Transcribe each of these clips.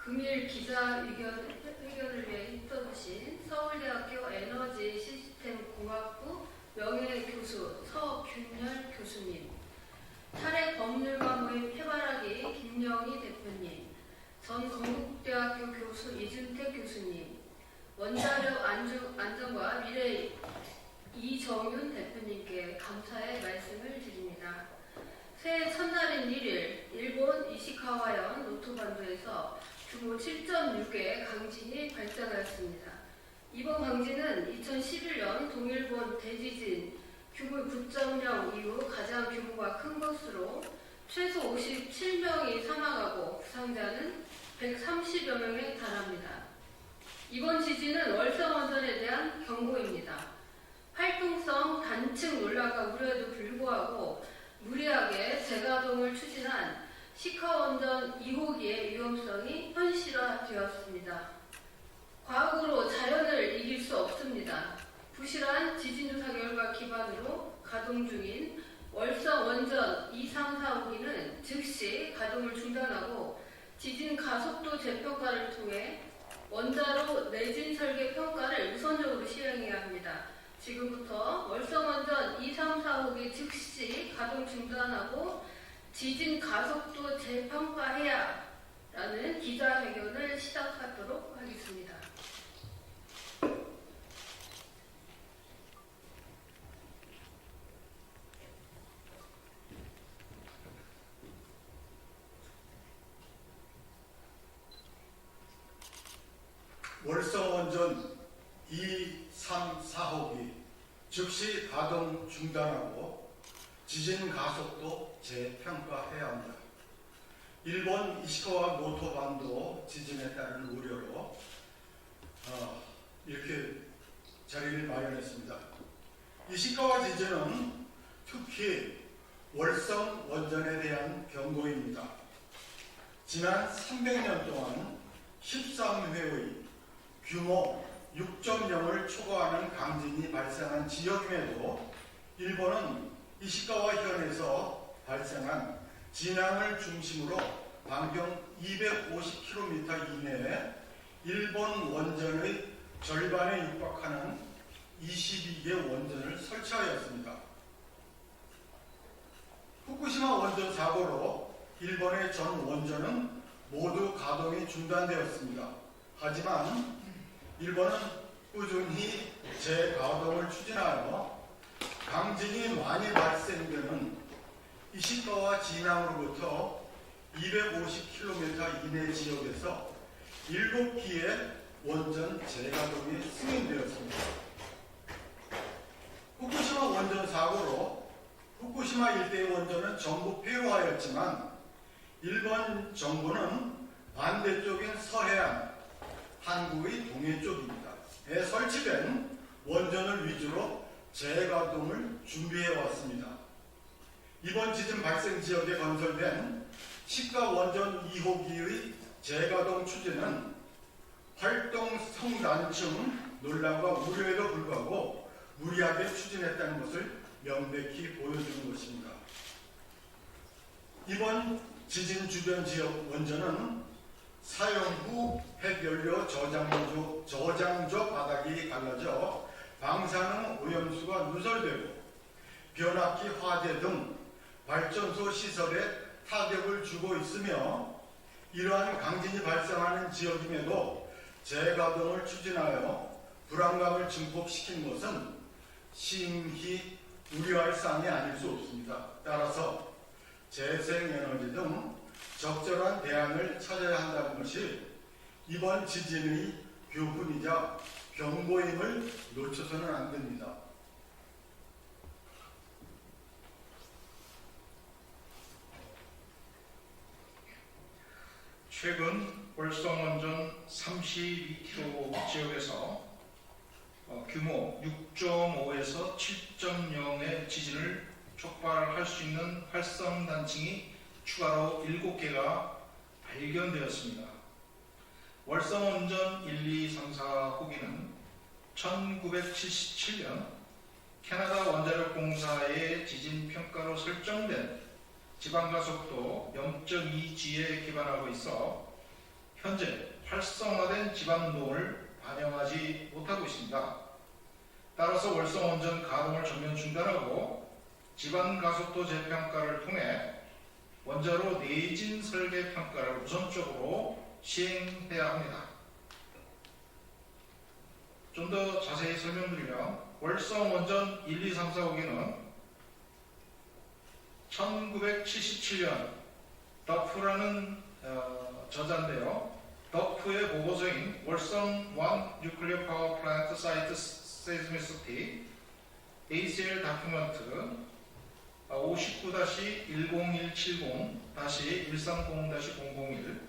금일 기자회견을 위해 입덕하신 서울대학교 에너지 시스템 공학부 명예교수 서균열 교수님, 차례 법률가 모임 해바라기 김영희 대표님, 전 건국대학교 교수 이준택 교수님, 원자력 안전과 미래 이정윤 대표님께 감사의 말씀을 드립니다. 새해 첫날인 1일 일본 이시카와현 노토반도에서 규모 7.6의 강진이 발생하였습니다. 이번 강진은 2011년 동일본 대지진 규모 9.0 이후 가장 규모가 큰 것으로 최소 57명이 사망하고 부상자는 130여 명에 달합니다. 이번 지진은 월성원전에 대한 경고입니다. 활동성 단층 논란과 우려에도 불구하고 무리하게 재가동을 추진한 시카원전 2호기의 위험성이 현실화되었습니다. 과학으로 자연을 이길 수 없습니다. 부실한 지진조사 결과 기반으로 가동 중인 월성 원전 2, 3, 4호기는 즉시 가동을 중단하고 지진 가속도 재평가를 통해 원자로 내진 설계 평가를 우선적으로 시행해야 합니다. 지금부터 월성원전 2, 3, 4호기 즉시 가동 중단하고 지진 가속도 재평가해야 라는 기자회견을 시작하도록 하겠습니다. 월성원전 2, 3, 4호기 즉시 가동 중단하고 지진 가속도 재평가해야 합니다. 일본 이시카와 노토반도 지진에 따른 우려로 이렇게 자리를 마련했습니다. 이시카와 지진은 특히 월성 원전에 대한 경고입니다. 지난 300년 동안 13회의 규모 6.0을 초과하는 강진이 발생한 지역임에도 일본은 이시카와 현에서 발생한 진앙을 중심으로 반경 250km 이내에 일본 원전의 절반에 육박하는 22개 원전을 설치하였습니다. 후쿠시마 원전 사고로 일본의 전 원전은 모두 가동이 중단되었습니다. 하지만 일본은 꾸준히 재가동을 추진하여 강진이 많이 발생되는 이시카와 진앙으로부터 250km 이내 지역에서 7기의 원전 재가동이 승인되었습니다. 후쿠시마 원전 사고로 후쿠시마 일대의 원전은 전부 폐로하였지만 일본 정부는 반대쪽인 서해안, 한국의 동해 쪽입니다.에 설치된 원전을 위주로 재가동을 준비해 왔습니다. 이번 지진 발생 지역에 건설된 시카 원전 2호기의 재가동 추진은 활동 성단층 논란과 우려에도 불구하고 무리하게 추진했다는 것을 명백히 보여주는 것입니다. 이번 지진 주변 지역 원전은 사용 후 핵연료 저장조 바닥이 갈라져 방사능 오염수가 누설되고 변압기 화재 등 발전소 시설에 타격을 주고 있으며 이러한 강진이 발생하는 지역임에도 재가동을 추진하여 불안감을 증폭시킨 것은 심히 우려할 사항이 아닐 수 없습니다. 따라서 재생에너지 등 적절한 대안을 찾아야 한다는 것이 이번 지진의 교훈이자 경고임을 놓쳐서는 안 됩니다. 최근 월성원전 32km 지역에서 규모 6.5에서 7.0의 지진을 촉발할 수 있는 활성단층이 추가로 7개가 발견되었습니다. 월성원전 1, 2, 3, 4호기는 1977년 캐나다 원자력공사의 지진평가로 설정된 지방가속도 0.2G에 기반하고 있어 현재 활성화된 지방운동을 반영하지 못하고 있습니다. 따라서 월성원전 가동을 전면 중단하고 지방가속도 재평가를 통해 원자로 내진 설계 평가를 우선적으로 시행해야 합니다. 좀 더 자세히 설명드리면 월성원전 1, 2, 3, 4, 5기는 1977년 더프라는 저자인데요. 더프의 보고서인 월성 1 뉴클리어 파워 플랜트 사이트 세이스미시티 ACL 다큐먼트 59-10170-130-001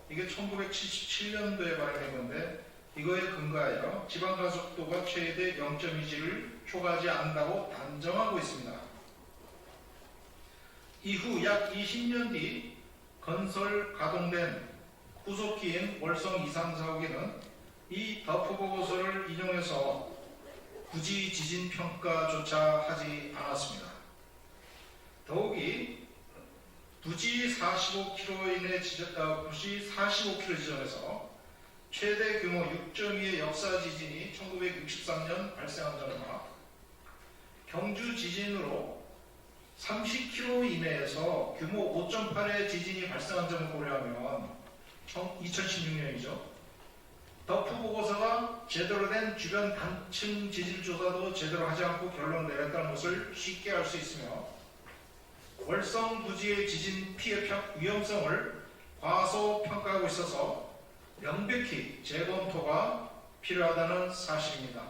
이게 1977년도에 발행된 건데 이거에 근거하여 지방가속도가 최대 0.2G를 초과하지 않는다고 단정하고 있습니다. 이후 약 20년 뒤 건설 가동된 후속기인 월성 2, 3, 4, 5기는 이 더프 보고서를 인용해서 굳이 지진 평가조차 하지 않았습니다. 더욱이 부지 45km 지점에서 최대 규모 6.2의 역사 지진이 1963년 발생한 점과 경주 지진으로 30km 이내에서 규모 5.8의 지진이 발생한 점을 고려하면 2016년이죠. 더프 보고서가 제대로 된 주변 단층 지질 조사도 제대로 하지 않고 결론을 내렸다는 것을 쉽게 알 수 있으며 월성 부지의 지진 피해 위험성을 과소평가하고 있어서 명백히 재검토가 필요하다는 사실입니다.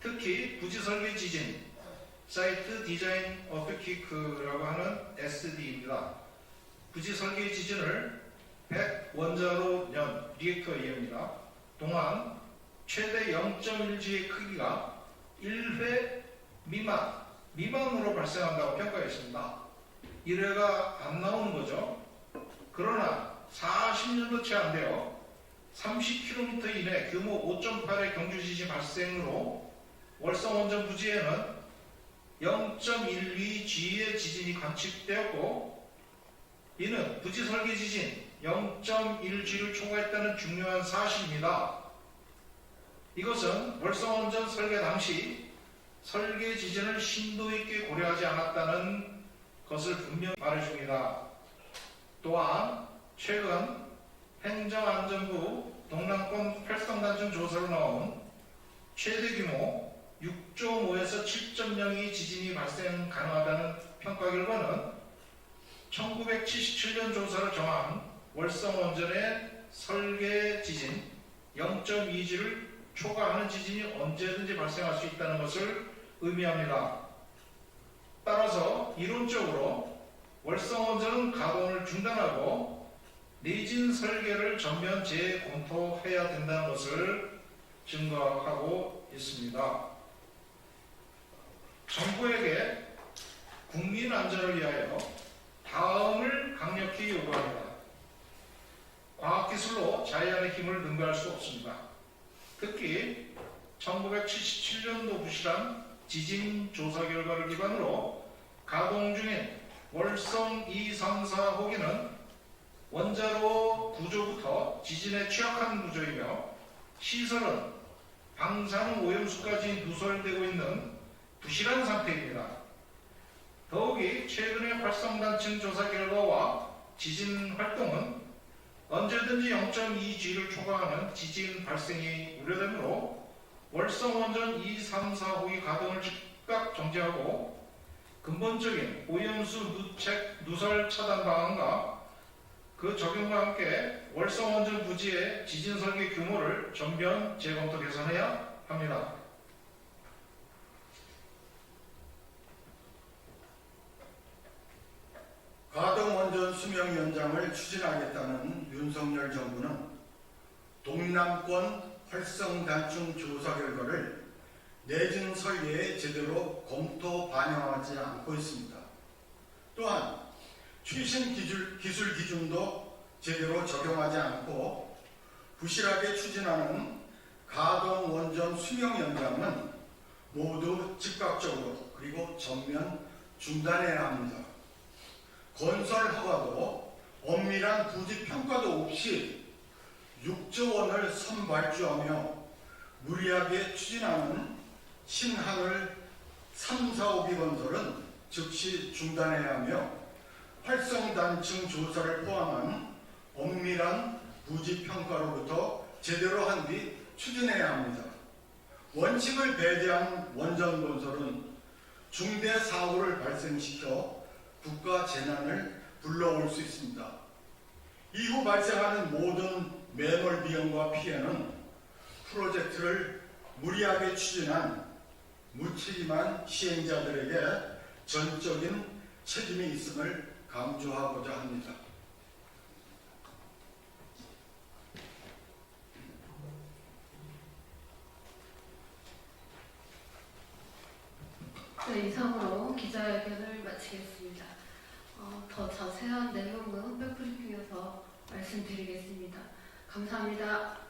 특히 부지 설계 지진, 사이트 디자인 어프키크라고 하는 SD입니다. 부지 설계 지진을 100 원자로 년 리액터 이해입니다. 동안 최대 0.1G의 크기가 1회 미만으로 발생한다고 평가했습니다. 1회가 안 나오는 거죠. 그러나 40년도 채 안 돼요. 30km 이내 규모 5.8의 경주 지진 발생으로 월성원전 부지에는 0.12G의 지진이 관측되었고 이는 부지 설계 지진 0.1G를 초과했다는 중요한 사실입니다. 이것은 월성원전 설계 당시 설계 지진을 심도 있게 고려하지 않았다는 것을 분명히 말해줍니다. 또한 최근 행정안전부 동남권 활성단층 조사로 나온 최대 규모 6.5에서 7.0의 지진이 발생 가능하다는 평가 결과는 1977년 조사를 정한 월성원전의 설계 지진 0.2G를 초과하는 지진이 언제든지 발생할 수 있다는 것을 의미합니다. 따라서 이론적으로 월성원전은 가동을 중단하고 내진 설계를 전면 재검토해야 된다는 것을 증거하고 있습니다. 정부에게 국민 안전을 위하여 다음을 강력히 요구합니다. 과학기술로 자연의 힘을 능가할 수 없습니다. 특히 1977년도 부실한 지진 조사 결과를 기반으로 가동 중인 월성 2, 3, 4 호기는 원자로 구조부터 지진에 취약한 구조이며 시설은 방사능 오염수까지 누설되고 있는 부실한 상태입니다. 더욱이 최근의 활성단층 조사 결과와 지진 활동은 언제든지 0.2G를 초과하는 지진 발생이 우려되므로 월성원전 2, 3, 4호기 가동을 즉각 정지하고 근본적인 오염수 누설 차단 방안과 그 적용과 함께 월성원전 부지의 지진 설계 규모를 전면 재검토 개선해야 합니다. 가동원전 수명 연장을 추진하겠다는 윤석열 정부는 동남권 활성단층 조사 결과를 내진 설계에 제대로 검토 반영하지 않고 있습니다. 또한 최신 기술 기준도 제대로 적용하지 않고 부실하게 추진하는 가동원전 수명 연장은 모두 즉각적으로 그리고 전면 중단해야 합니다. 건설 허가도 엄밀한 부지 평가도 없이 6조 원을 선발주하며 무리하게 추진하는 신하늘 3, 4, 5비 건설은 즉시 중단해야 하며 활성단층 조사를 포함한 엄밀한 부지평가로부터 제대로 한 뒤 추진해야 합니다. 원칙을 배제한 원전 건설은 중대 사고를 발생시켜 국가 재난을 불러올 수 있습니다. 이후 발생하는 모든 매몰 비용과 피해는 프로젝트를 무리하게 추진한 무책임한 시행자들에게 전적인 책임이 있음을 강조하고자 합니다. 네, 이상으로 기자회견을 마치겠습니다. 더 자세한 내용은 백브리핑에서 말씀드리겠습니다. 감사합니다.